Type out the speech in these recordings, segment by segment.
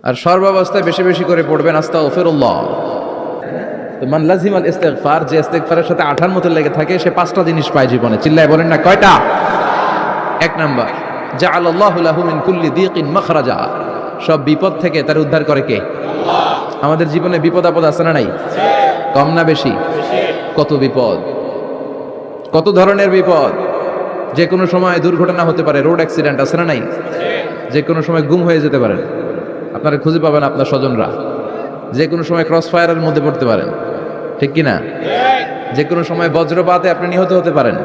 আর সর্বাবস্থায় বেশি বেশি করে পড়বেন আস্তাগফিরুল্লাহ। তো মান লাজিমাল ইস্তিগফার, যে ইস্তিগফারের সাথে আঠার মতো লেগে থাকে সে পাঁচটা জিনিস পায় জীবনে। চিল্লায় বলেন না কয়টা? এক নাম্বার, জাআলাল্লাহু লাহু মিন কুল্লি দিকিন মাখরাজা, সব বিপদ থেকে তার উদ্ধার করে কে? আমাদের জীবনে বিপদ আপদ আছে না নাই? কম না বেশি? কত বিপদ, কত ধরনের বিপদ। যে কোনো সময় দুর্ঘটনা হতে পারে, রোড অ্যাক্সিডেন্ট আছে না নাই? যে কোনো সময় গুম হয়ে যেতে পারেন, আপনারা খুঁজে পাবেন আপনার স্বজনরা। যে কোনো সময় ক্রস ফায়ারের মধ্যে পড়তে পারেন, ঠিক কি না? যে কোনো সময় বজ্রপাতে আপনি নিহত হতে পারেন,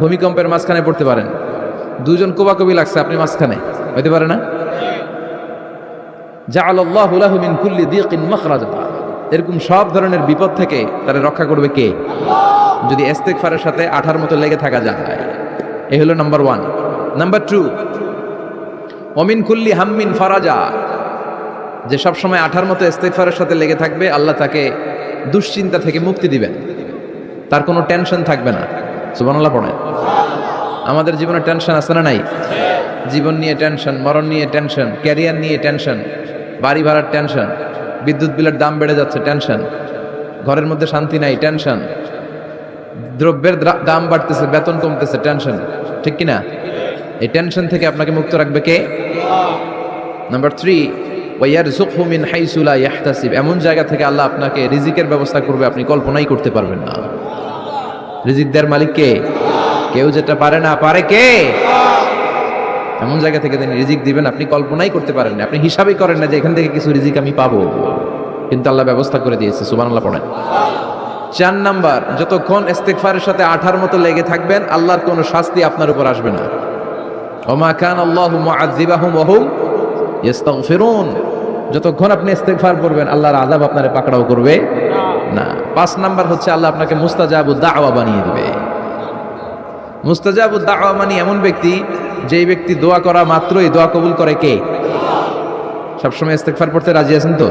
ভূমিকম্পের মাঝখানে পড়তে পারেন, দুজন কোবাকবি লাগছে আপনি মাঝখানে, হইতে পারে না? জাআলাল্লাহু লাহু মিন কুল্লি দিকিন মাখরাজা, এরকম সব ধরনের বিপদ থেকে তারা রক্ষা করবে কে? যদি ইস্তিগফারের সাথে আঠার মতো লেগে থাকা যায়। এই হলো নাম্বার 1। নাম্বার 2, ওমিন কুল্লি হাম্মিন ফারাজা, যে সব সময় আঠার মতো ইস্তিগফারের সাথে লেগে থাকবে, আল্লাহ তাকে দুশ্চিন্তা থেকে মুক্তি দিবেন, তার কোনো টেনশন থাকবে না। সুবহানাল্লাহ পড়েন। আমাদের জীবনে টেনশন আছে না নাই? জীবন নিয়ে টেনশন, মরণ নিয়ে টেনশন, ক্যারিয়ার নিয়ে টেনশন, বাড়ি ভাড়ার টেনশন, বিদ্যুৎ বিলের দাম বেড়ে যাচ্ছে টেনশন, ঘরের মধ্যে শান্তি নাই টেনশন, দ্রব্যের দাম বাড়তেছে, বেতন কমতেছে টেনশন, ঠিক কিনা? এই টেনশন থেকে আপনাকে মুক্ত রাখবে কে? নাম্বার 3, ওয়ায়ারযুকহু মিন হাইসু লা ইয়াহতাসিব, এমন জায়গা থেকে আল্লাহ আপনাকে রিজিকের ব্যবস্থা করবে আপনি কল্পনাই করতে পারবেন না। রিজিক দেওয়ার মালিক কে? কেউ যেটা পারে না, পারে কে? এমন জায়গা থেকে তিনি রিজিক দিবেন আপনি কল্পনাই করতে পারেন না, আপনি হিসাবই করেন না যে এখান থেকে কিছু রিজিক আমি পাবো, কিন্তু আল্লাহ ব্যবস্থা করে দিয়েছে। সুবহানাল্লাহ পড়েন। 4 নাম্বার, যতক্ষণ ইস্তিগফারের সাথে আঠার মতো লেগে থাকবেন আল্লাহর কোনো শাস্তি আপনার উপর আসবে না। ওমা কানা আল্লাহু মুআযযিবাহুম ওয়া হুম ইস্তাগফিরুন, যতক্ষণ আপনি ইস্তিগফার করবেন আল্লাহর আযাব আপনারে পাকড়াও করবে না। 5 নাম্বার হচ্ছে আল্লাহ আপনাকে মুস্তাজাবুদ দাওয়া বানিয়ে দিবে। মুস্তাজাবুদ দাওয়া মানে এমন ব্যক্তি, যেই ব্যক্তি দোয়া করা মাত্রই দোয়া কবুল করে কে? সবসময় ইস্তিগফার পড়তে রাজি আছেন তো?